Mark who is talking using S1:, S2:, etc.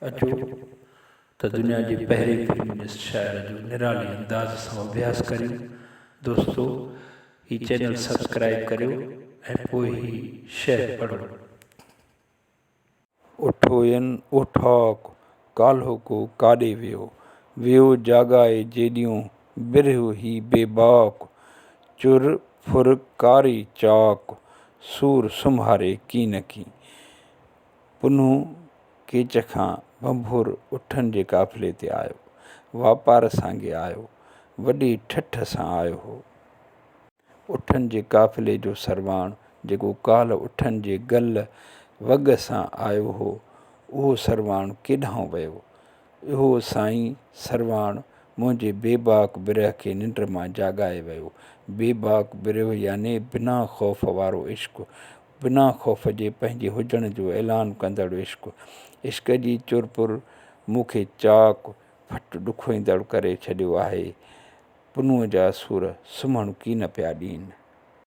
S1: अचो त दुनिया जे पहिरें फिल्म जे शाइर जो निराली अंदाज़ सां अभ्यास करियो। दोस्तो, ही चैनल सब्सक्राइब करियो ऐं पोइ ही शेयर पढ़ो।
S2: उठोयन उठाक काल्हो को काॾे वियो, वियो जाॻाए जेॾियूं बिरहु ही बेबाक, चुर फुर कारी चाक, सूर सुम्हारे कीन की। पुन्नू केच खां भंभुर उठनि जे काफ़िले ते आयो, वापार सांगे आयो, वॾी ठठ सां आयो हो। उठनि जे काफ़िले जो सरवाण जेको काल्ह उठनि जे गल वॻ सां आयो हो, उहो सरवाण केॾांहुं वियो? इहो साईं सरवाण मुंहिंजे बेबाक बिरह खे निंड मां जाॻाए वियो। बेबाक बिरह याने बिना ख़ौफ़ वारो इश्क़, बिना ख़ौफ़ जे पंहिंजे हुजण जो ऐलान कंदड़ इश्क़। इश्क़ जी चुरपुर मूंखे चाक फट ॾुखोईंदड़ करे छॾियो आहे। पुन्नूअ जा सुर सुम्हण कीन पिया ॾींनि।